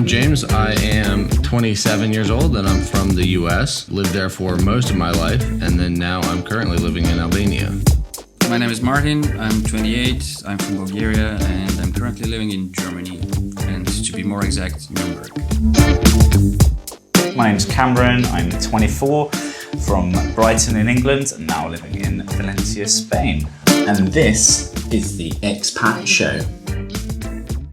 James. I am 27 years old and I'm from the US. Lived there for most of my life, and then now I'm currently living in Albania. My name is Martin. I'm 28. I'm from Bulgaria and I'm currently living in Germany, and to be more exact, Nuremberg. My name's Cameron. I'm 24, from Brighton in England, and now living in Valencia, Spain. And this is the Expat Show.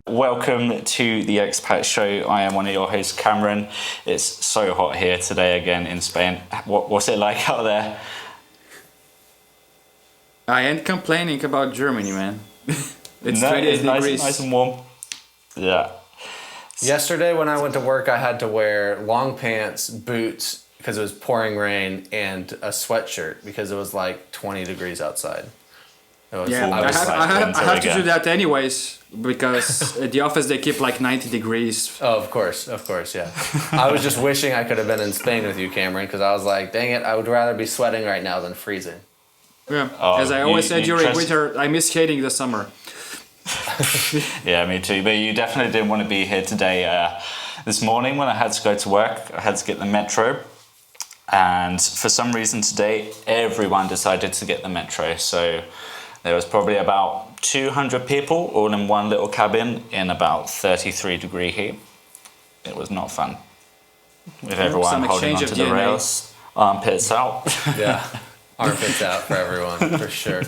Welcome to the Expat Show. I am one of your hosts, Cameron. It's so hot here today again in Spain. What's it like out there? I ain't complaining about Germany, man. It's 28 it's degrees. nice and warm. Yeah. Yesterday when I went to work, I had to wear long pants, boots, because it was pouring rain, and a sweatshirt because it was like 20 degrees outside. I have to do that anyways, because at the office they keep like 90 degrees. Oh, of course, yeah. I was just wishing I could have been in Spain with you, Cameron, because I was like, dang it, I would rather be sweating right now than freezing. Yeah, as I always said during winter, I miss hating the summer. Yeah, me too. But you definitely didn't want to be here today. This morning when I had to go to work, I had to get the metro. And for some reason today, everyone decided to get the metro. So there was probably about 200 people all in one little cabin in about 33-degree heat. It was not fun. With everyone holding onto the rails, armpits out. Yeah, armpits out for everyone, for sure.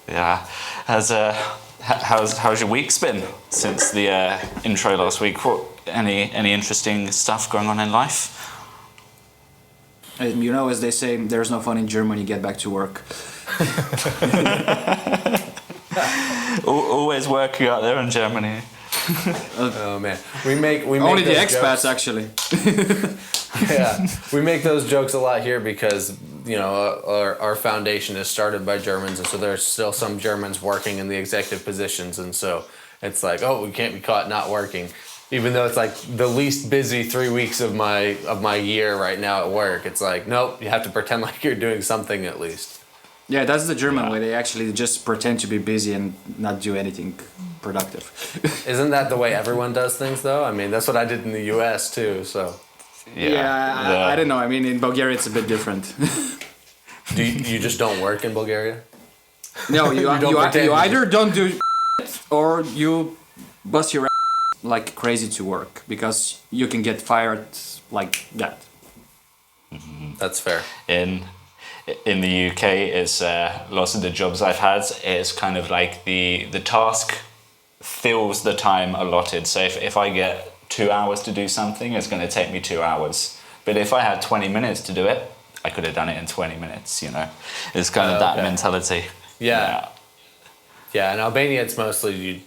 Yeah. How's your week's been since the intro last week? Any interesting stuff going on in life? You know, as they say, there's no fun in Germany, get back to work. Always working out there in Germany. Oh man, we make only the expats jokes. Actually. Yeah, we make those jokes a lot here because our foundation is started by Germans, and so there's still some Germans working in the executive positions, and so it's like, oh, we can't be caught not working, even though it's like the least busy 3 weeks of my year right now at work. It's like, nope, you have to pretend like you're doing something at least. Yeah, that's the German way. They actually just pretend to be busy and not do anything productive. Isn't that the way everyone does things, though? I mean, that's what I did in the U.S. too. So. Yeah, I don't know. I mean, in Bulgaria it's a bit different. Do you just don't work in Bulgaria? No, you either don't do or you bust your ass like crazy to work, because you can get fired like that. That's fair. In the UK, it's lots of the jobs I've had is kind of like the task fills the time allotted. So if I get 2 hours to do something, it's going to take me 2 hours. But if I had 20 minutes to do it, I could have done it in 20 minutes, you know. It's kind of that mentality. Yeah. In Albania, it's mostly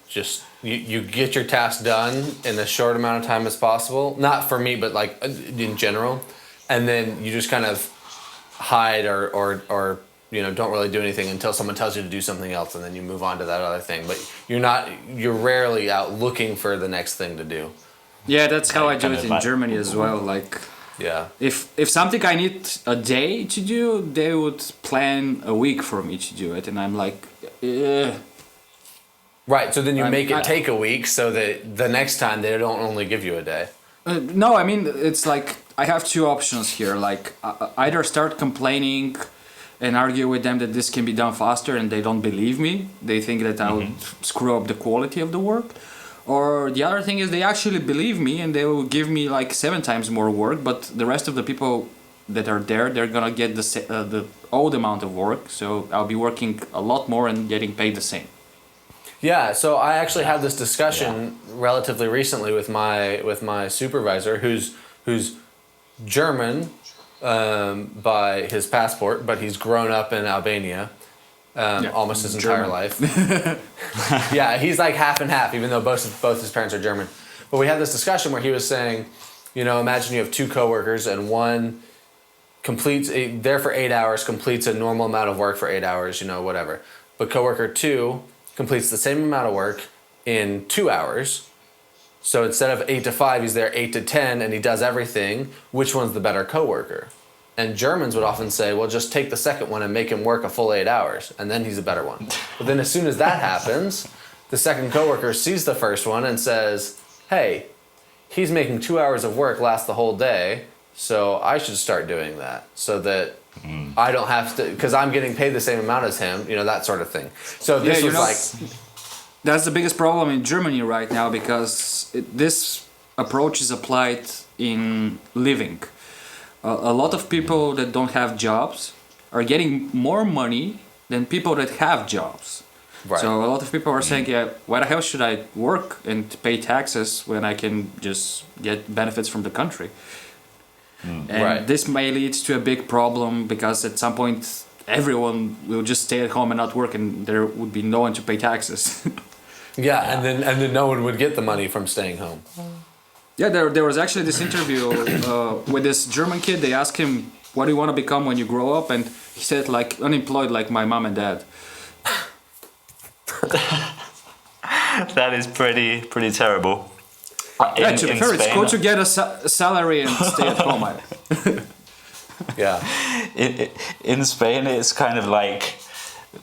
you get your task done in as short amount of time as possible. Not for me, but like in general. And then you just kind of hide or don't really do anything until someone tells you to do something else, and then you move on to that other thing. But you're rarely out looking for the next thing to do. Yeah, that's how I do it in Germany as well. Like, yeah, if something I need a day to do, they would plan a week for me to do it, and I'm like, right. So then you make it take a week, so that the next time they don't only give you a day. No, I mean, it's like I have two options here. Like, either start complaining and argue with them that this can be done faster, and they don't believe me. They think that I would screw up the quality of the work. Or the other thing is they actually believe me, and they will give me like 7 times more work, but the rest of the people that are there, they're gonna get the old amount of work. So I'll be working a lot more and getting paid the same. Yeah, so I actually had this discussion relatively recently with my supervisor, who's German by his passport, but he's grown up in Albania almost his entire life. Yeah, he's like half and half, even though both his parents are German. But we had this discussion where he was saying, imagine you have 2 coworkers, and one completes there for 8 hours, completes a normal amount of work for 8 hours, whatever. But coworker 2 completes the same amount of work in 2 hours. So instead of 8 to 5, he's there 8 to 10, and he does everything. Which one's the better coworker? And Germans would often say, well, just take the second one and make him work a full 8 hours, and then he's a better one. But then as soon as that happens, the second coworker sees the first one and says, hey, he's making 2 hours of work last the whole day, so I should start doing that so that I don't have to, because I'm getting paid the same amount as him, that sort of thing. So this was like... That's the biggest problem in Germany right now, because this approach is applied in living. A lot of people that don't have jobs are getting more money than people that have jobs. Right. So a lot of people are saying, yeah, why the hell should I work and pay taxes when I can just get benefits from the country? And this may lead to a big problem, because at some point everyone will just stay at home and not work, and there would be no one to pay taxes. And then no one would get the money from staying home. Yeah, there was actually this interview with this German kid. They asked him, what do you want to become when you grow up? And he said, like, unemployed like my mom and dad. That is pretty terrible. Yeah, to be fair, it's cool to get a salary and stay at home. Yeah. In Spain, it's kind of like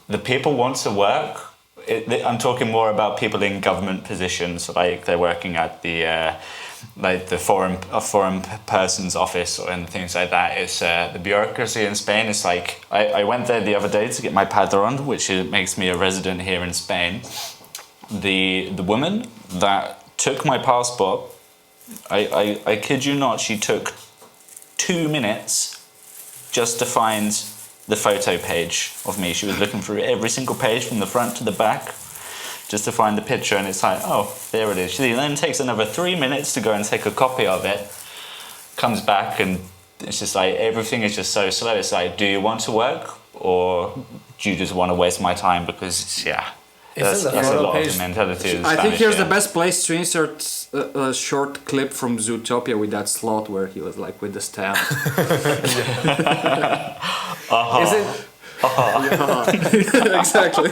the people want to work. I'm talking more about people in government positions, like they're working at the foreign person's office and things like that. It's the bureaucracy in Spain. It's like I went there the other day to get my padrón, which makes me a resident here in Spain. The woman that took my passport, I kid you not, she took 2 minutes just to find the photo page of me. She was looking through every single page from the front to the back just to find the picture, and it's like, oh, there it is. She then takes another 3 minutes to go and take a copy of it, comes back, and it's just like everything is just so slow. It's like, do you want to work, or do you just want to waste my time? Because that's a lot of the mentality of the I think Spanish, here's the best place to insert a short clip from Zootopia with that sloth where he was like with the stamp. Exactly.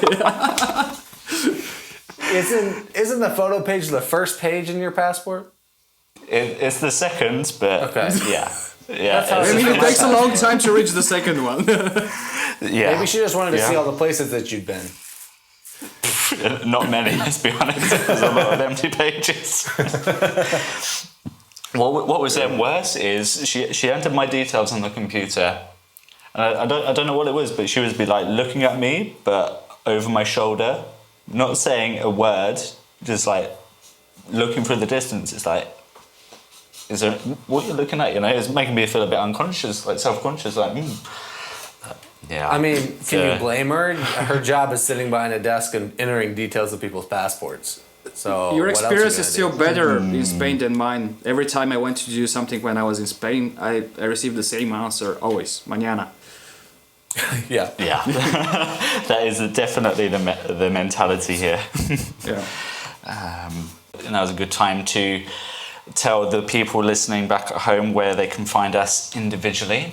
Isn't the photo page the first page in your passport? It's the second, but okay. Yeah. I mean, it takes a long time to reach the second one. Yeah. Maybe she just wanted to see all the places that you'd been. Not many, let's be honest. There's a lot of empty pages. What was then worse is she entered my details on the computer. And I don't know what it was, but she would be like looking at me, but over my shoulder, not saying a word, just like looking through the distance. It's like, is there what you're looking at? It's making me feel a bit unconscious, like self-conscious, like. Yeah. I mean, can you blame her? Her job is sitting behind a desk and entering details of people's passports. So your experience is still better in Spain than mine. Every time I went to do something when I was in Spain, I received the same answer always: mañana. Yeah. That is definitely the mentality here. Yeah. And that was a good time to tell the people listening back at home where they can find us individually.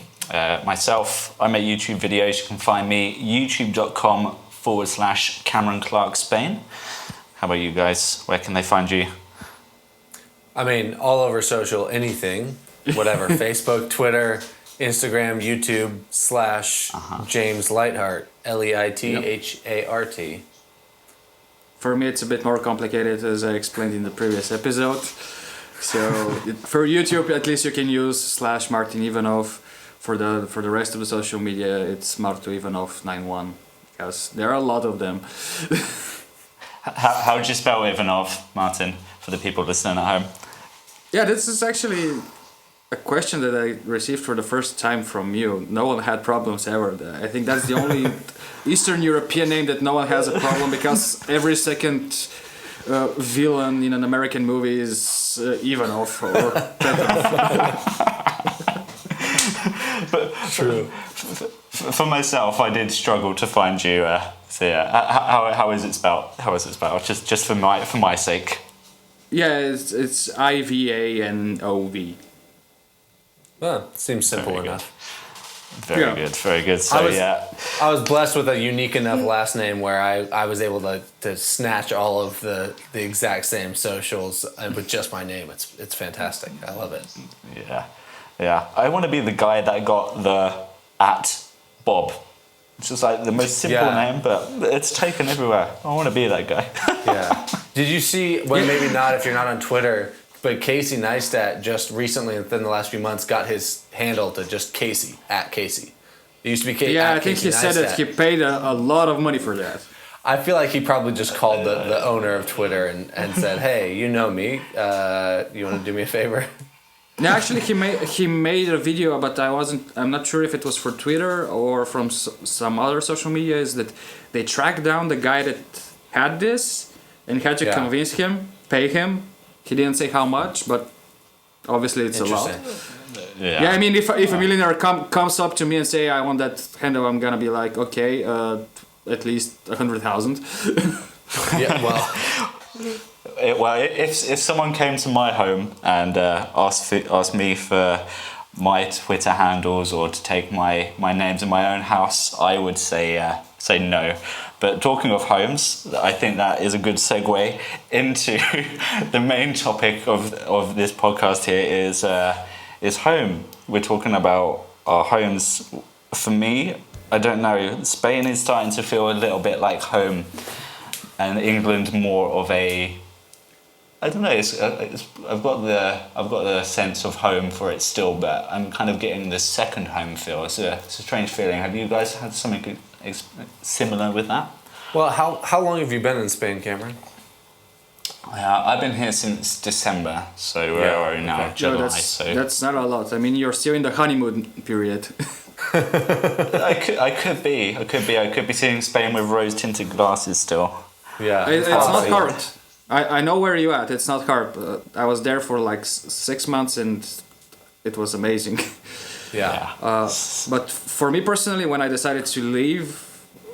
Myself, I make YouTube videos. You can find me youtube.com/Cameron Clark Spain. How about you guys? Where can they find you? I mean, all over social, anything, whatever. Facebook, Twitter, Instagram, YouTube /James Lightheart, Leithart. For me, it's a bit more complicated, as I explained in the previous episode. So for YouTube, at least you can use /Martin Ivanov. For the rest of the social media, it's Marto Ivanov 91, because there are a lot of them. How would you spell Ivanov, Martin, for the people listening at home? Yeah, this is actually a question that I received for the first time from you. No one had problems ever. I think that's the only Eastern European name that no one has a problem, because every second villain in an American movie is Ivanov or Petrov. But true. For myself, I did struggle to find you. So yeah, how is it spelled? How is it spelled? Just for my sake. Yeah, it's IVANOV. Well, seems simple enough. Very good. So I was blessed with a unique enough last name where I was able to snatch all of the exact same socials with just my name. It's fantastic. I love it. Yeah. I want to be the guy that got the @Bob It's just like the most simple name, but it's taken everywhere. I want to be that guy. Yeah. Did you see, well, maybe not if you're not on Twitter, but Casey Neistat just recently, within the last few months, got his handle to just Casey, at Casey. It used to be Casey. Yeah, I think he said that he paid a lot of money for that. I feel like he probably just called the owner of Twitter and said, hey, you know me, you want to do me a favor? No, actually, he made a video, but I'm not sure if it was for Twitter or from some other social media. Is that they tracked down the guy that had this and had to convince him, pay him. He didn't say how much, but obviously it's a lot. Yeah, I mean, if a millionaire comes up to me and say I want that handle, I'm gonna be like, okay, at least 100,000. Yeah, well. If someone came to my home and asked me for my Twitter handles or to take my names in my own house, I would say no. But talking of homes, I think that is a good segue into the main topic of this podcast here is home. We're talking about our homes. For me, I don't know, Spain is starting to feel a little bit like home, and England more of a, I don't know. I've got the sense of home for it still, but I'm kind of getting this second home feel. It's a strange feeling. Have you guys had something similar with that? Well, how long have you been in Spain, Cameron? I've been here since December, so where are we now? July. So that's not a lot. I mean, you're still in the honeymoon period. I could be seeing Spain with rose-tinted glasses still. Yeah, it's not hard. I know where you're at. It's not hard. I was there for like 6 months and it was amazing. Yeah. But for me personally, when I decided to leave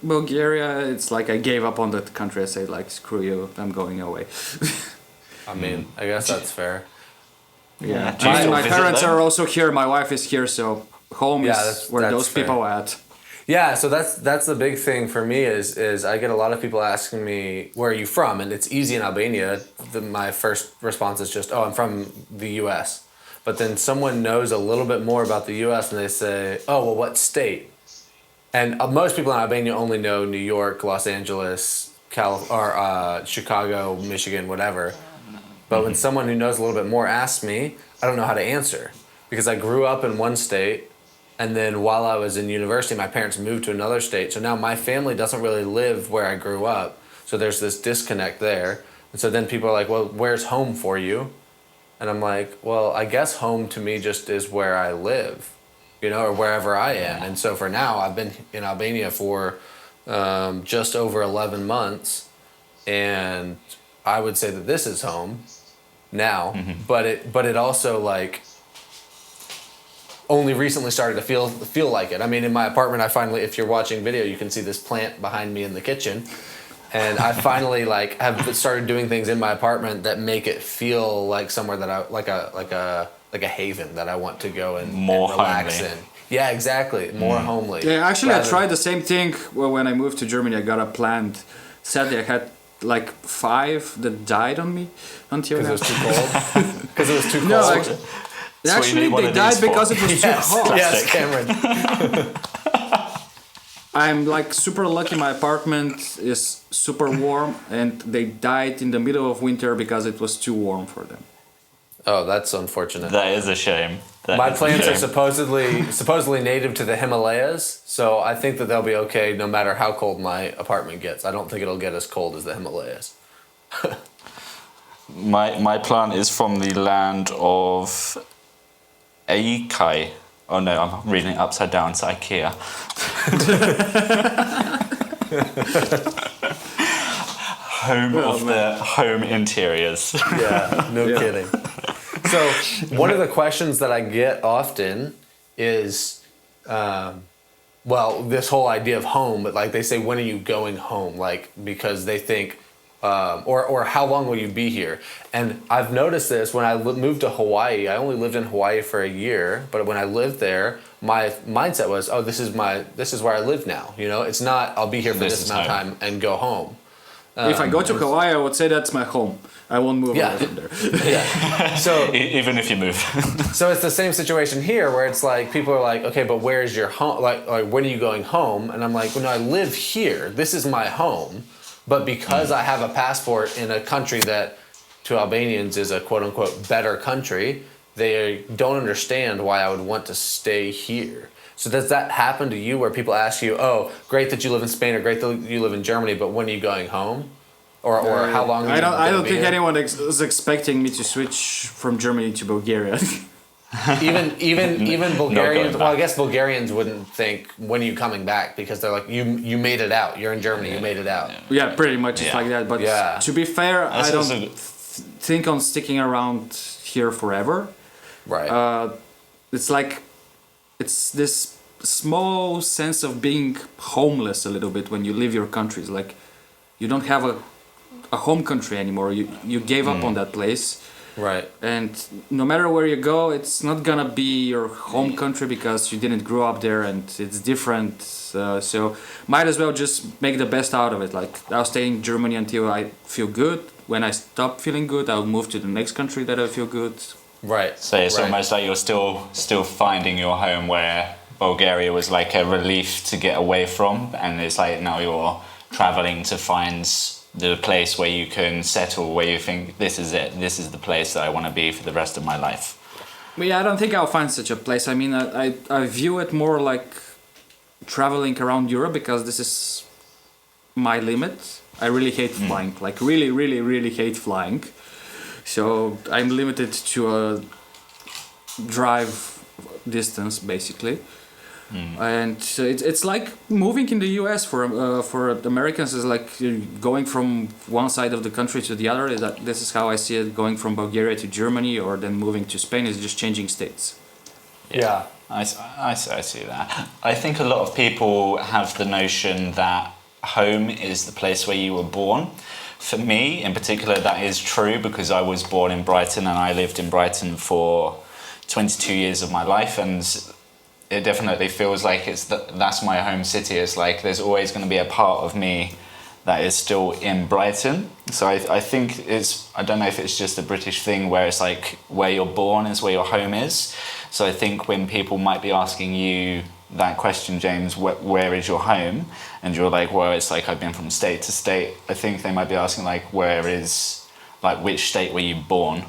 Bulgaria, it's like I gave up on that country. I said like, screw you, I'm going away. I mean, I guess that's fair. Yeah. My parents are also here. My wife is here, so home is where those people are at. Yeah, so that's the big thing for me is I get a lot of people asking me, where are you from? And it's easy in Albania. My first response is just, I'm from the U.S. But then someone knows a little bit more about the U.S. and they say, well, what state? And most people in Albania only know New York, Los Angeles, Chicago, Michigan, whatever. But when someone who knows a little bit more asks me, I don't know how to answer. Because I grew up in one state, and then while I was in university, my parents moved to another state. So now my family doesn't really live where I grew up. So there's this disconnect there. And so then people are like, well, where's home for you? And I'm like, well, I guess home to me just is where I live, or wherever I am. And so for now, I've been in Albania for just over 11 months. And I would say that this is home now. Mm-hmm. But it also like only recently started to feel like it. I mean, in my apartment, I finally, if you're watching video, you can see this plant behind me in the kitchen. And I finally have started doing things in my apartment that make it feel like somewhere that I like a haven that I want to go and relax in. Yeah, exactly. More homely. Yeah, actually, I tried the same thing when I moved to Germany. I got a plant. Sadly, I had like 5 that died on me until because it was too cold. Because it was too cold. No, actually, they died because it was too hot. Yes, Cameron. I'm like super lucky. My apartment is super warm, and they died in the middle of winter because it was too warm for them. Oh, that's unfortunate. That is a shame. My plants are supposedly native to the Himalayas, so I think that they'll be okay no matter how cold my apartment gets. I don't think it'll get as cold as the Himalayas. My plant is from the land of Aikai. Oh no, I'm reading it upside down. It's IKEA. Home of the home interiors. Yeah, no kidding. So one of the questions that I get often is, this whole idea of home, but like they say, when are you going home? Like, because they think, or how long will you be here? And I've noticed this when I moved to Hawaii. I only lived in Hawaii for a year, but when I lived there, my mindset was, this is where I live now. It's not I'll be here for this amount of time and go home. If I go to Hawaii, I would say that's my home. I won't move away from there. Yeah. So Even if you move. so it's the same situation here where it's like people are like, okay, but where's your home? Like when are you going home? And I'm like, well, no, I live here. This is my home. But because I have a passport in a country that to Albanians is a quote unquote better country, they don't understand why I would want to stay here. So does that happen to you where people ask you, oh, great that you live in Spain or great that you live in Germany, but when are you going home? Or how long? I don't think anyone is expecting me to switch from Germany to Bulgaria. even Bulgarians. back. Well, I guess Bulgarians wouldn't think when are you coming back because they're like you made it out. You're in Germany. You made it out. Yeah, pretty much it's like that. But to be fair, That's I don't also- think on sticking around here forever. Right. It's like it's this small sense of being homeless a little bit when you leave your country. It's like you don't have a home country anymore. You gave up on that place. Right. And no matter where you go, it's not gonna be your home country because you didn't grow up there and it's different. So might as well just make the best out of it. Like I'll stay in Germany until I feel good. When I stop feeling good, I'll move to the next country that I feel good. Right. So it's almost like you're still finding your home where Bulgaria was like a relief to get away from, and it's like now you're traveling to find the place where you can settle, where you think this is it, this is the place that I want to be for the rest of my life. But yeah, I don't think I'll find such a place. I mean, I view it more like traveling around Europe because this is my limit. I really hate flying, like really, really, really hate flying. So I'm limited to a drive distance, basically. And it's like moving in the U.S. for Americans is like going from one side of the country to the other. This is how I see it. Going from Bulgaria to Germany or then moving to Spain is just changing states. Yeah. I see that. I think a lot of people have the notion that home is the place where you were born. For me, in particular, that is true because I was born in Brighton and I lived in Brighton for 22 years of my life, and it definitely feels like that's my home city. It's like there's always going to be a part of me that is still in Brighton. So I think I don't know if it's just a British thing where it's like where you're born is where your home is. So I think when people might be asking you that question, James, where is your home? And you're like, well, it's like I've been from state to state. I think they might be asking like, which state were you born?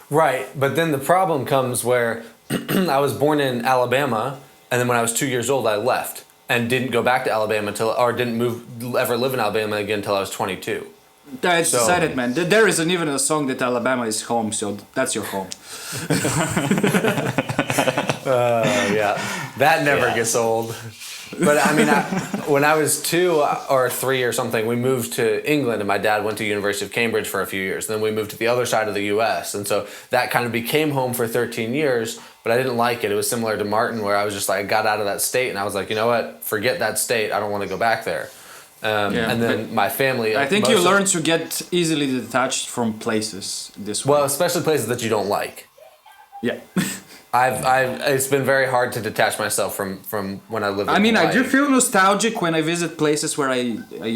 Right. But then the problem comes where I was born in Alabama, and then when I was 2 years old, I left and didn't go back to Alabama didn't ever live in Alabama again until I was 22. That's decided, man. There isn't even a song that Alabama is home, so that's your home. Yeah, that never gets old. But I mean, when I was 2 or 3 or something, we moved to England, and my dad went to University of Cambridge for a few years. Then we moved to the other side of the U.S., and so that kind of became home for 13 years. But I didn't like it. It was similar to Martin, where I was just like, I got out of that state, and I was like, you know what? Forget that state. I don't want to go back there. And then my family. I think you learn to get easily detached from places this way. Well, especially places that you don't like. Yeah. It's been very hard to detach myself from when I lived in I do Hawaii. feel nostalgic when I visit places where I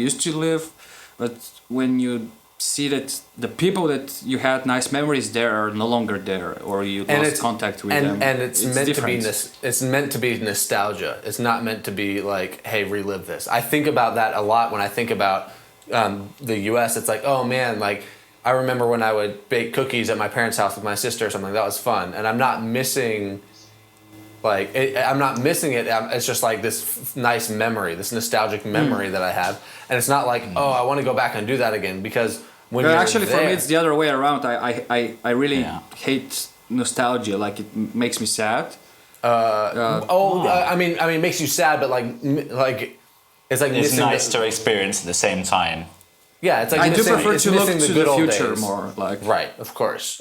used to live, but when you see that the people that you had nice memories there are no longer there, or you lost contact with them. And it's meant different. it's meant to be nostalgia. It's not meant to be like, hey, relive this. I think about that a lot when I think about the U.S. It's like, oh man, like I remember when I would bake cookies at my parents' house with my sister or something. That was fun, and I'm not missing. I'm not missing it. It's just like this nice memory, this nostalgic memory that I have, and it's not like, oh, I want to go back and do that again because when you're actually there, for me it's the other way around. I really hate nostalgia. Like it makes me sad. I mean, it makes you sad, but like it's like It's missing nice to experience at the same time. Yeah, it's like I do missing, prefer it's to look missing to good the old future days. more. Like Right, of course,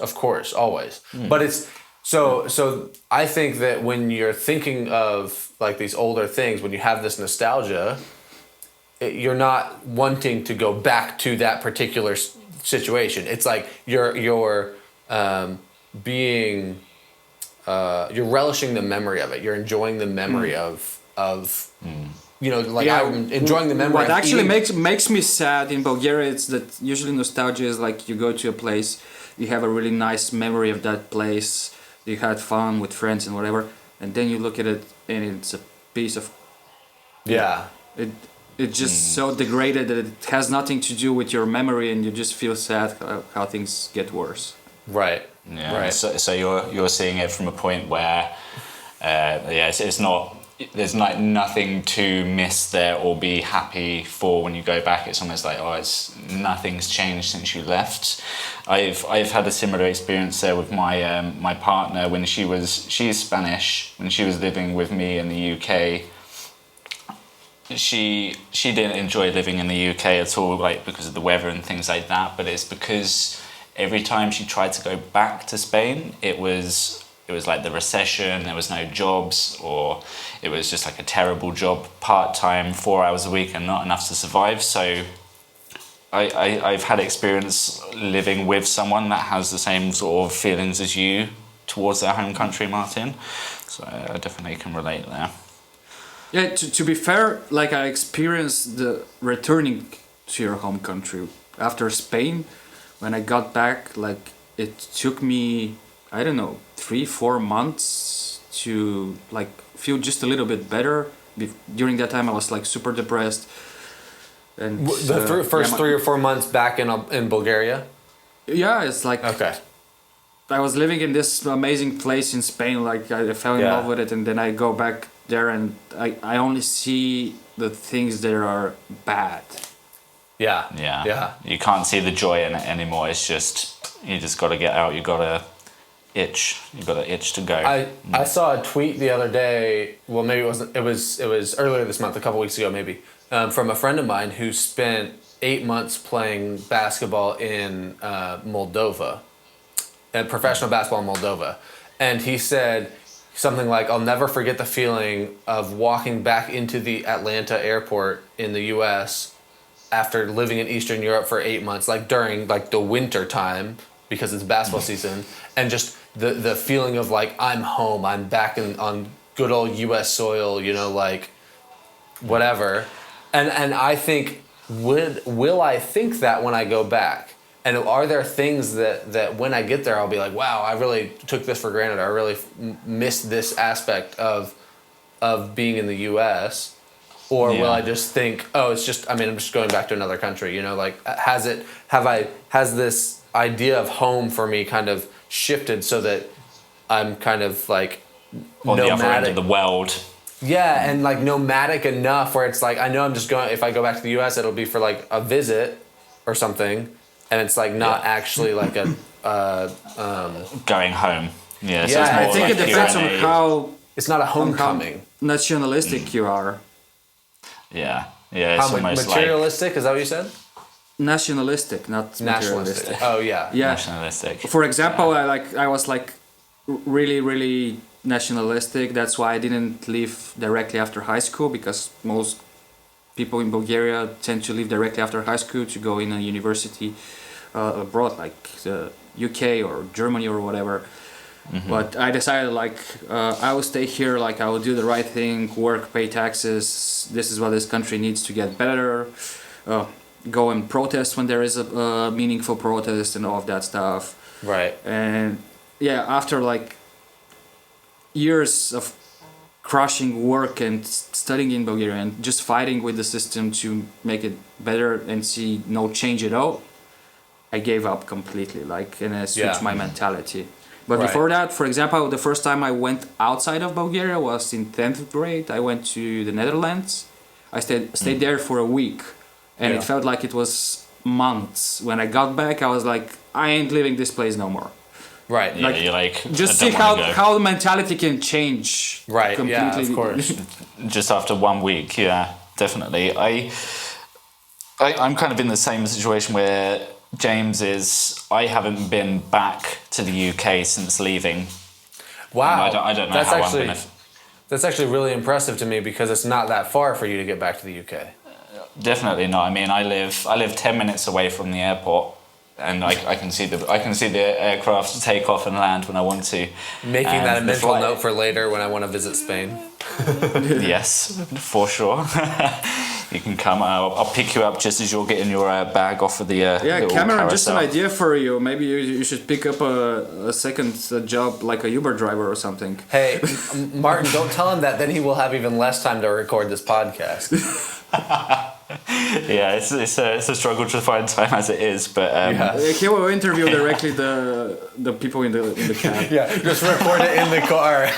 always. But it's so I think that when you're thinking of like these older things, when you have this nostalgia, you're not wanting to go back to that particular situation. It's like you're you're relishing the memory of it. You're enjoying the memory of you know, like I'm enjoying the memory. What of actually eating. makes me sad in Bulgaria is that usually nostalgia is like you go to a place, you have a really nice memory of that place, you had fun with friends and whatever, and then you look at it and it's a piece of Yeah. it's just so degraded that it has nothing to do with your memory, and you just feel sad how things get worse. Right. Yeah. Right. So you're seeing it from a point where, it's not. There's like nothing to miss there or be happy for when you go back. It's almost like nothing's changed since you left. I've had a similar experience there with my partner when she's Spanish, when she was living with me in the UK. She didn't enjoy living in the UK at all, like because of the weather and things like that. But it's because every time she tried to go back to Spain, it was like the recession, there was no jobs, or it was just like a terrible job, part-time, 4 hours a week and not enough to survive. So I've had experience living with someone that has the same sort of feelings as you towards their home country, Martin. So I definitely can relate there. Yeah, to be fair, like I experienced the returning to your home country after Spain. When I got back, like it took me, I don't know, 3-4 months to like feel just a little bit better. During that time, I was like super depressed. And The first 3 or 4 months back in Bulgaria. yeah, it's like Okay. I was living in this amazing place in Spain. Like I fell in love with it, and then I go back there, and I only see the things that are bad. Yeah. Yeah. Yeah. You can't see the joy in it anymore. It's just, you just got to get out. You got to itch. You got to itch to go. I saw a tweet the other day. Well, maybe it wasn't. It was earlier this month, a couple weeks ago, maybe, from a friend of mine who spent 8 months playing basketball in Moldova, professional basketball in Moldova, and he said something like, "I'll never forget the feeling of walking back into the Atlanta airport in the U.S. after living in Eastern Europe for 8 months, like during like the winter time because it's basketball season, and just the feeling of like I'm home, I'm back on good old U.S. soil, you know, like whatever." And I think will I think that when I go back? And are there things that when I get there I'll be like, wow, I really took this for granted. I really missed this aspect of being in the U.S. Or will I just think, oh, it's just, I mean, I'm just going back to another country, you know, like has this idea of home for me kind of shifted so that I'm kind of like on nomadic. the other end of the world. Yeah, and like nomadic enough where it's like, I know I'm just going, if I go back to the U.S., it'll be for like a visit or something. And it's like not actually like a Going home. Yeah, so Yeah, it's I more think like it depends on you're in how it's not a homecoming. nationalistic you are. Yeah, yeah, How it's almost like materialistic, is that what you said? Nationalistic, not materialistic. Nationalistic. Oh yeah. Yeah. nationalistic. For example, I was like really nationalistic. That's why I didn't leave directly after high school, because most people in Bulgaria tend to leave directly after high school to go in a university abroad, like the UK or Germany or whatever. Mm-hmm. But I decided like I will stay here, like I will do the right thing, work, pay taxes. This is what this country needs to get better. Go and protest when there is a meaningful protest and all of that stuff. Right. And yeah, after like years of crushing work and studying in Bulgaria and just fighting with the system to make it better and see no change at all, I gave up completely, like, and I switched my mentality. But before that, for example, the first time I went outside of Bulgaria was in 10th grade. I went to the Netherlands. I stayed there for a week, and it felt like it was months. When I got back, I was like, I ain't leaving this place no more. Right. Yeah, you're like, just see how the mentality can change. Right. Completely. Yeah, of course. Just after 1 week, yeah, definitely. I'm kind of in the same situation where James is. I haven't been back to the UK since leaving. Wow. I don't know how I'm going to... That's actually really impressive to me, because it's not that far for you to get back to the UK. Definitely not. I mean, I live 10 minutes away from the airport, and I can see the aircraft take off and land when I want to. Making And that a the mental flight- note for later when I want to visit Spain. Yes, for sure. You can come. I'll pick you up just as you're getting your bag off of the. Yeah, little Cameron, just an carousel. idea for you. Maybe you should pick up a second job like a Uber driver or something. Hey, Martin, don't tell him that. Then he will have even less time to record this podcast. Yeah, it's a struggle to find time as it is, but Yeah. He will interview directly the people in the cab. Yeah, just record it in the car.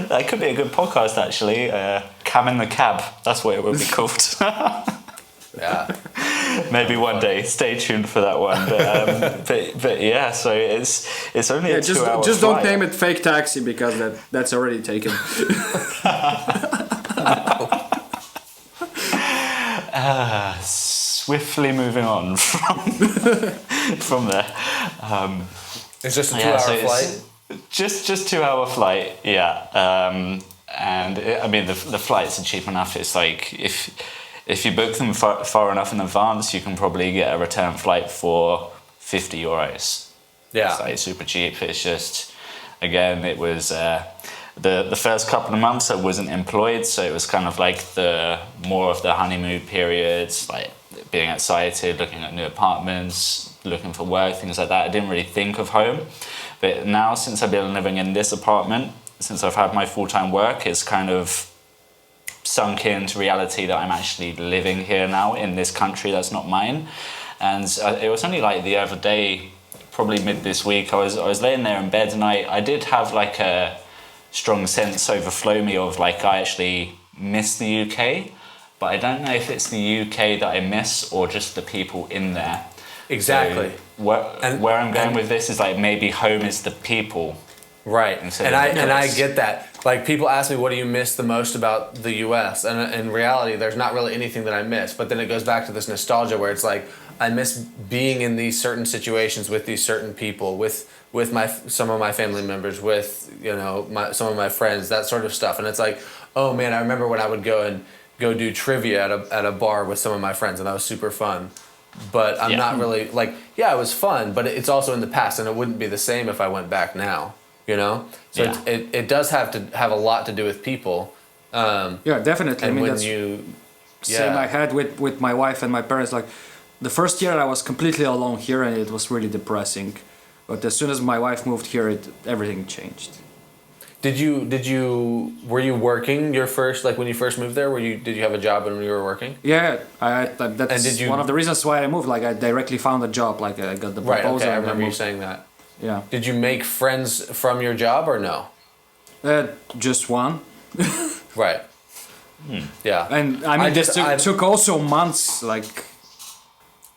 that could be a good podcast actually. Cam in the cab. That's what it would be called. Yeah. Maybe one day. Stay tuned for that one. But yeah, so it's only a 2 hour just flight. don't name it fake taxi because that's already taken. Swiftly moving on from there. It's just a 2 Yeah, hour so it's flight. Just 2 hour flight, yeah. And I mean the flights are cheap enough. It's like if you book them far enough in advance, you can probably get a return flight for €50. Yeah. It's like super cheap. It's just, again, it was the first couple of months I wasn't employed, so it was kind of like more of the honeymoon periods, like being excited, looking at new apartments, looking for work, things like that. I didn't really think of home. But now, since I've been living in this apartment, since I've had my full-time work, it's kind of sunk into reality that I'm actually living here now in this country that's not mine. And it was only like the other day, probably mid this week, I was laying there in bed and I did have like a strong sense overflow me of like I actually miss the UK, but I don't know if it's the UK that I miss or just the people in there. Exactly. So where I'm going with this is like maybe home is the people. Right. Instead And of the I place. get that. Like people ask me, what do you miss the most about the US? And in reality, there's not really anything that I miss. But then it goes back to this nostalgia where it's like, I miss being in these certain situations with these certain people, with some of my family members, with some of my friends, that sort of stuff. And it's like, oh man, I remember when I would go do trivia at a bar with some of my friends, and that was super fun. But I'm not really like, yeah, it was fun, but it's also in the past, and it wouldn't be the same if I went back now. So Yeah. it does have to have a lot to do with people. Yeah, definitely. And I mean, when that's you, same I had with my wife and my parents. Like the first year I was completely alone here and it was really depressing. But as soon as my wife moved here, everything changed. were you working your first, like when you first moved there? Did you have a job when you were working? Yeah, that's And did you- one of the reasons why I moved. Like I directly found a job. Like I got the Right. proposal. Okay. I and remember you moved. saying that. Yeah, Did you make friends from your job or no? just one. Right. Yeah. And I mean, this I- took also months. Like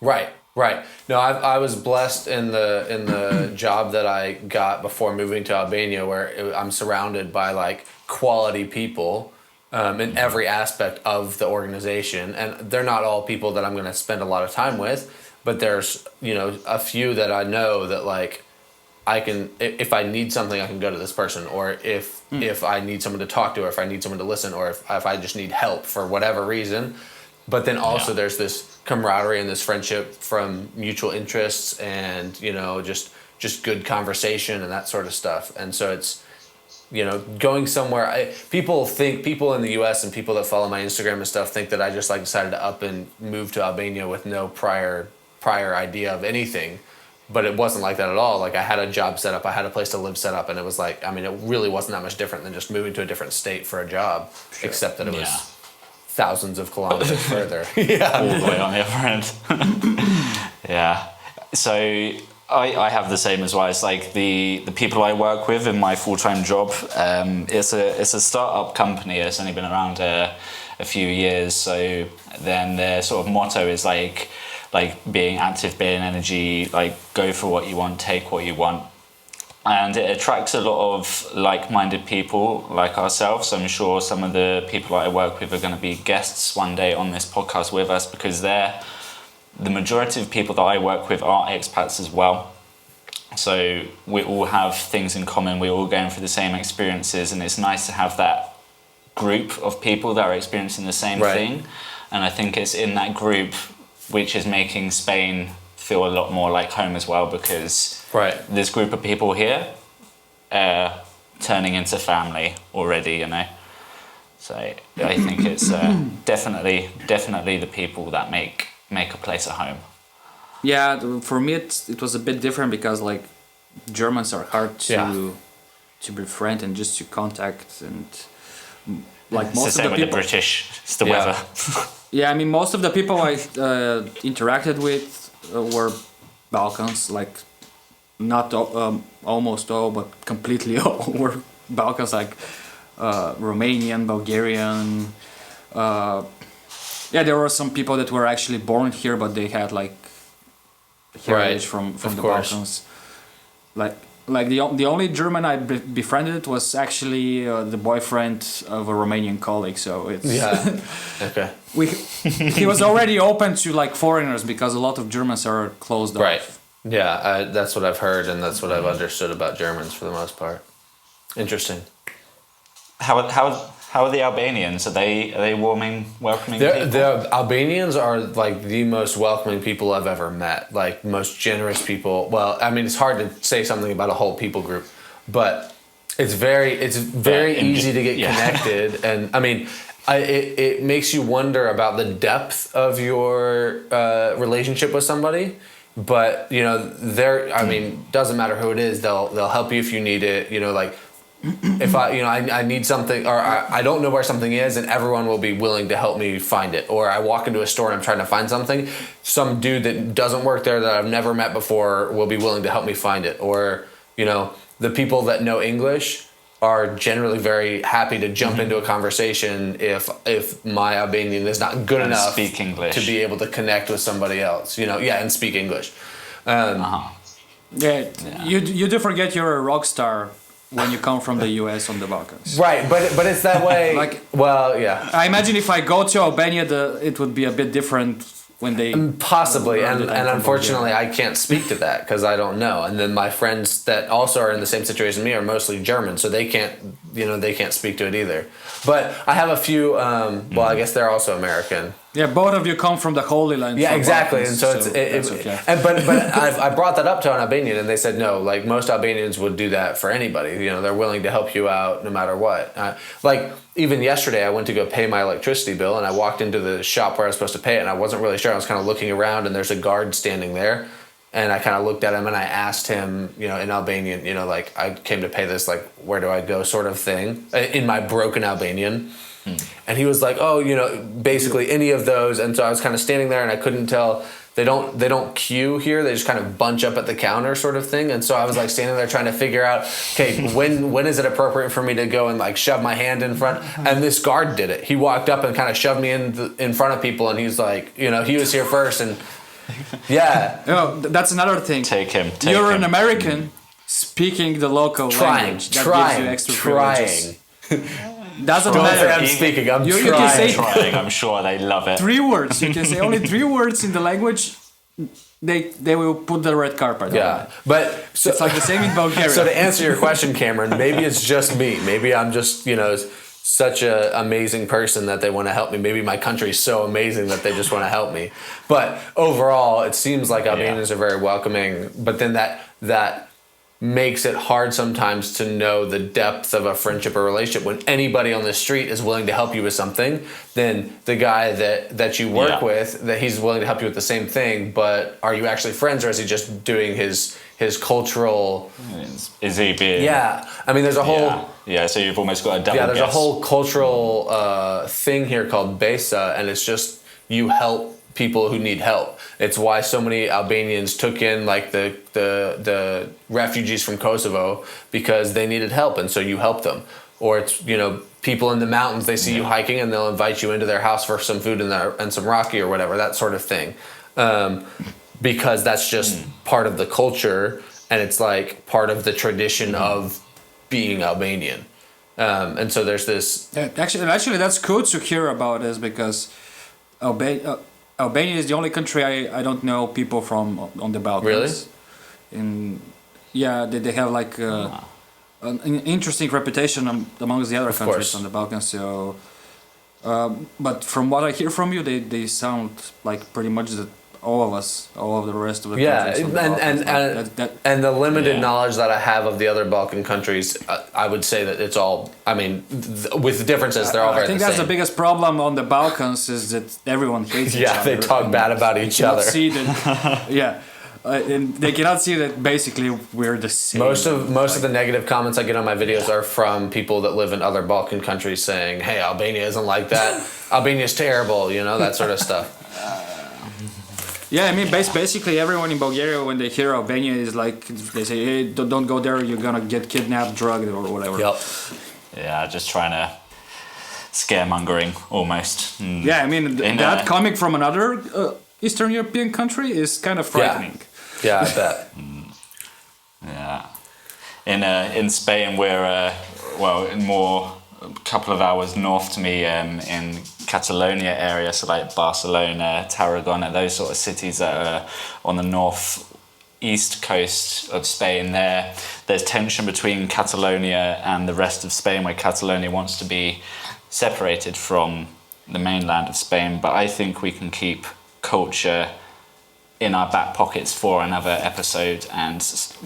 Right, right. No, I was blessed in the job that I got before moving to Albania, where I'm surrounded by like quality people in every aspect of the organization, and they're not all people that I'm going to spend a lot of time with, but there's a few that I know that like I can, if I need something, I can go to this person, or if I need someone to talk to, or if I need someone to listen, or if I just need help for whatever reason. But then also there's this camaraderie and this friendship from mutual interests and, just good conversation and that sort of stuff. And so it's, going somewhere, people in the US and people that follow my Instagram and stuff think that I just like decided to up and move to Albania with no prior idea of anything. But it wasn't like that at all. Like I had a job set up, I had a place to live set up, and it was like, I mean, it really wasn't that much different than just moving to a different state for a job, except that it was thousands of kilometers further. Yeah. All the way on the other end. Yeah. So I have the same as well. It's like the people I work with in my full-time job, it's a startup company. It's only been around a few years. So then their sort of motto is like being active, being energy, like go for what you want, take what you want. And it attracts a lot of like-minded people like ourselves. I'm sure some of the people that I work with are going to be guests one day on this podcast with us, because the majority of people that I work with are expats as well. So we all have things in common. We're all going through the same experiences, and it's nice to have that group of people that are experiencing the same thing. And I think it's in that group which is making Spain feel a lot more like home as well, because Right. this group of people here are turning into family already, you know. So I think it's definitely the people that make a place a home. Yeah, for me it was a bit different because like Germans are hard to befriend and just to contact, and like It's most the of same the with people. the British. It's the Yeah. weather. Yeah, I mean most of the people I interacted with were Balkans, like not almost all, but completely all were Balkans, like Romanian, Bulgarian. Yeah, there were some people that were actually born here, but they had like heritage from Of the course. Balkans. Like the only German I befriended was actually the boyfriend of a Romanian colleague. So it's Yeah. Okay. he was already open to like foreigners because a lot of Germans are closed off. Right. Yeah, that's what I've heard, and that's what I've understood about Germans for the most part. Interesting. How are the Albanians? Are they welcoming people? The Albanians are like the most welcoming people I've ever met. Like most generous people. Well, I mean, it's hard to say something about a whole people group, but it's very easy to get connected. And I mean, it makes you wonder about the depth of your relationship with somebody. But you know, I mean, doesn't matter who it is. They'll help you if you need it. You know, like. If I need something, or I don't know where something is, and everyone will be willing to help me find it. Or I walk into a store and I'm trying to find something, some dude that doesn't work there that I've never met before will be willing to help me find it. Or, you know, the people that know English are generally very happy to jump into a conversation if my Albanian is not good And enough speak English. to be able to connect with somebody else, you know, and speak English. Yeah, you do forget you're a rock star when you come from the US on the Balkans. Right, but it's that way. Like, well, yeah. I imagine if I go to Albania, it would be a bit different when they Possibly, around the time and from unfortunately, Bulgaria. I can't speak to that because I don't know. And then my friends that also are in the same situation as me are mostly German, so they can't speak to it either. But I have a few. Well, I guess they're also American. Yeah, both of you come from the Holy Land. Yeah, from exactly. Balkans, And so that's okay. but I brought that up to an Albanian, and they said no. Like most Albanians would do that for anybody. You know, they're willing to help you out no matter what. Like even yesterday, I went to go pay my electricity bill, and I walked into the shop where I was supposed to pay it, and I wasn't really sure. I was kind of looking around, and there's a guard standing there, and I kind of looked at him, and I asked him, you know, in Albanian, you know, like I came to pay this, like where do I go, sort of thing, in my broken Albanian. And he was like, oh, you know, basically any of those. And so I was kind of standing there and I couldn't tell. They don't queue here. They just kind of bunch up at the counter sort of thing. And so I was like standing there trying to figure out, okay, when is it appropriate for me to go and like shove my hand in front? And this guard did it. He walked up and kind of shoved me in front of people. And he's like, you know, he was here first. And yeah. Oh, that's another thing. Take him. You're an American speaking the local language. That gives you extra privileges. Doesn't Don't matter. say I'm speaking. I'm You trying. can say- Trying, I'm sure they love it. 3 words. You can say only 3 words in the language. They will put the red carpet. on Yeah, it. but so, It's like the same in Bulgaria. So to answer your question, Cameron, maybe it's just me. Maybe I'm just, you know, such an amazing person that they want to help me. Maybe my country is so amazing that they just want to help me. But overall, it seems like Albanians are very welcoming. But then that makes it hard sometimes to know the depth of a friendship or relationship. When anybody on the street is willing to help you with something, then the guy that you work with, that he's willing to help you with the same thing, but are you actually friends, or is he just doing his cultural... Is he being... Yeah. I mean, there's a whole... Yeah, so you've almost got a double there's guess. a whole cultural thing here called besa, and it's just you help people who need help. It's why so many Albanians took in like the refugees from Kosovo, because they needed help, and so you help them. Or it's, you know, people in the mountains, they see you hiking and they'll invite you into their house for some food and some raki or whatever, that sort of thing. Because that's just part of the culture, and it's like part of the tradition of being Albanian. And so there's this... Actually, that's cool to hear about this, because Albania is the only country I don't know people from on the Balkans. Really? They have like an interesting reputation amongst the other countries on the Balkans. So, but from what I hear from you, they sound like pretty much all of us, all of the rest of the Yeah, countries. of the Balkans. and the limited Yeah. knowledge that I have of the other Balkan countries, I would say that it's all. I mean, with the differences, they're all very I think the that's same. the biggest problem on the Balkans is that everyone hates each other. Yeah, they talk bad about each Cannot other. See that, yeah, and they cannot see that basically we're the same. Most of the negative comments I get on my videos are from people that live in other Balkan countries saying, "Hey, Albania isn't like that. Albania's terrible," that sort of stuff. Yeah, I mean, basically everyone in Bulgaria, when they hear Albania, is like, they say, hey, don't go there, you're gonna get kidnapped, drugged, or whatever. Yep. Yeah, just trying to scaremongering almost. Yeah, I mean, that coming from another Eastern European country is kind of frightening. Yeah, I bet. Yeah. In Spain, we're a couple of hours north to me in Catalonia area, so like Barcelona, Tarragona, those sort of cities that are on the northeast coast of Spain. There's tension between Catalonia and the rest of Spain, where Catalonia wants to be separated from the mainland of Spain, but I think we can keep culture in our back pockets for another episode and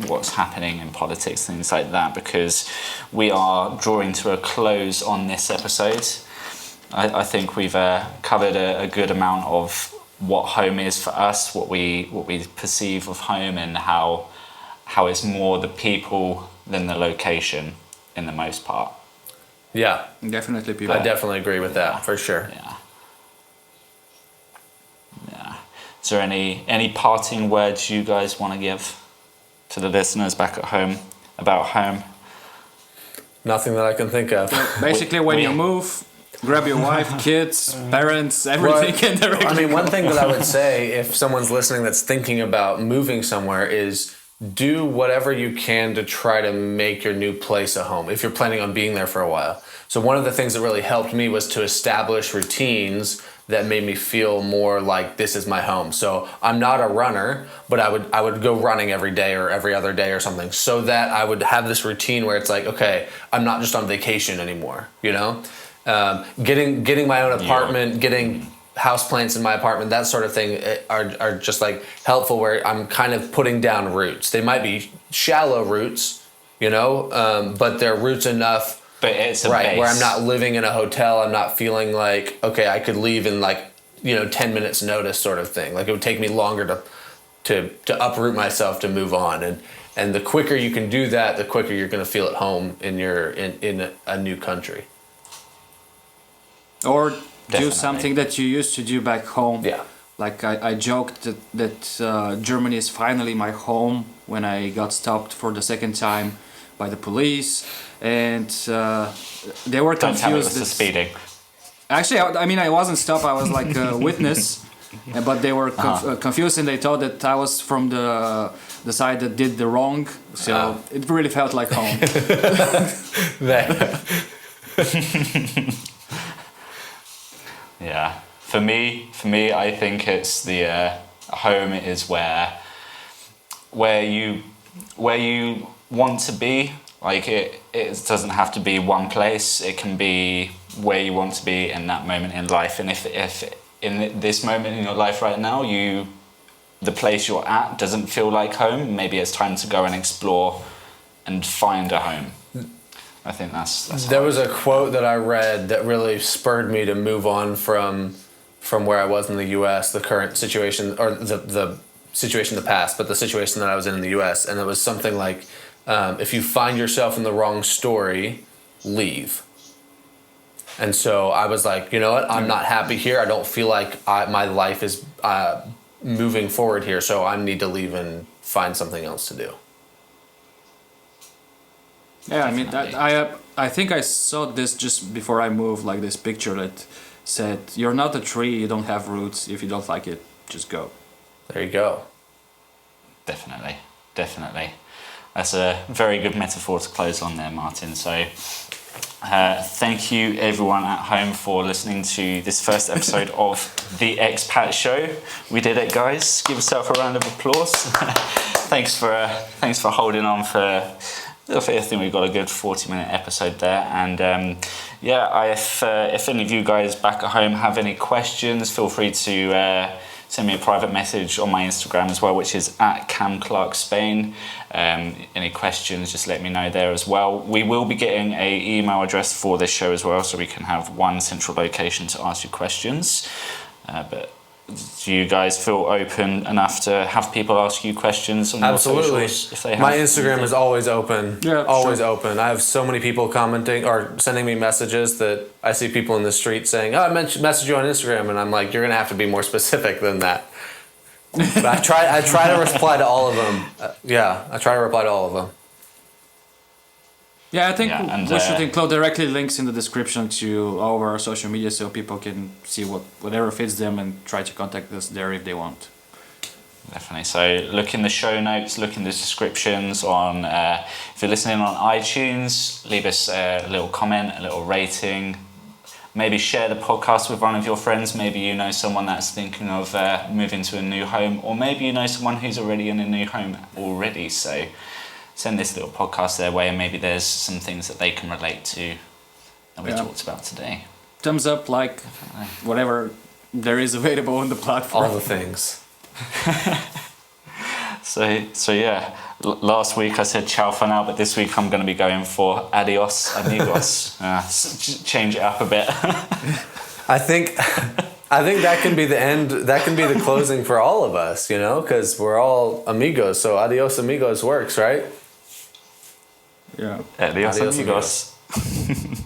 what's happening in politics, things like that, because we are drawing to a close on this episode. I think we've covered a good amount of what home is for us, what we perceive of home, and how it's more the people than the location in the most part. Yeah, Definitely people. I definitely agree with that for sure. Yeah. Is there any parting words you guys want to give to the listeners back at home about home? Nothing that I can think of. Basically, when you move, grab your wife, kids, parents, everything in the I mean, one thing that I would say if someone's listening that's thinking about moving somewhere is do whatever you can to try to make your new place a home if you're planning on being there for a while. So one of the things that really helped me was to establish routines that made me feel more like this is my home. So I'm not a runner, but I would go running every day or every other day or something, so that I would have this routine where it's like, okay, I'm not just on vacation anymore, Getting my own apartment, getting houseplants in my apartment, that sort of thing are just like helpful, where I'm kind of putting down roots. They might be shallow roots, but they're roots enough. But it's a right, base. where I'm not living in a hotel. I'm not feeling like, okay, I could leave in 10 minutes notice sort of thing. Like it would take me longer to uproot myself to move on. And the quicker you can do that, the quicker you're going to feel at home in a new country. Or do Definitely. something that you used to do back home. Yeah. Like I joked that Germany is finally my home when I got stopped for the second time by the police, and they were Don't confused. tell me it was the speeding. Actually, I wasn't stopped. I was like a witness, but they were confused, and they thought that I was from the side that did the wrong. So it really felt like home. Yeah. For me, I think it's the home is where you want to be. Like it doesn't have to be one place. It can be where you want to be in that moment in life. And if in this moment in your life right now, the place you're at doesn't feel like home, maybe it's time to go and explore and find a home. I think that's There was a quote that I read that really spurred me to move on from where I was in the U.S., the current situation, or the situation in the past, but the situation that I was in the U.S. And it was something like, if you find yourself in the wrong story, leave. And so I was like, you know what? I'm not happy here. I don't feel like my life is moving forward here, so I need to leave and find something else to do. Yeah, I mean, I think I saw this just before I moved, like this picture that said, "You're not a tree. You don't have roots. If you don't like it, just go." There you go. Definitely. That's a very good metaphor to close on there, Martin. So thank you everyone at home for listening to this first episode of The Expat Show. We did it, guys. Give yourself a round of applause. Thanks for holding on for... I think we've got a good 40-minute episode there, and if any of you guys back at home have any questions, feel free to send me a private message on my Instagram as well, which is @CamClarkSpain. Any questions, just let me know there as well. We will be getting an email address for this show as well, so we can have one central location to ask you questions. But do you guys feel open enough to have people ask you questions on your Absolutely. socials if they have My Instagram anything? is always open. Yeah, always sure. open. I have so many people commenting or sending me messages that I see people in the street saying, "Oh, I messaged you on Instagram," and I'm like, "You're gonna have to be more specific than that." But I try to reply to all of them. I try to reply to all of them. Yeah, I think Yeah, and, we should include directly links in the description to all of our social media so people can see whatever fits them and try to contact us there if they want. Definitely. So look in the show notes, look in the descriptions on, if you're listening on iTunes, leave us a little comment, a little rating. Maybe share the podcast with one of your friends. Maybe you know someone that's thinking of moving to a new home, or maybe you know someone who's already in a new home already. So send this little podcast their way, and maybe there's some things that they can relate to that we talked about today. Thumbs up, like, whatever there is available on the platform. All the things. So yeah, last week I said ciao for now, but this week I'm going to be going for adios amigos. Change it up a bit. I think that can be the end. That can be the closing for all of us, you know, because we're all amigos. So adios amigos works, right? Yeah. Adios Adios amigos.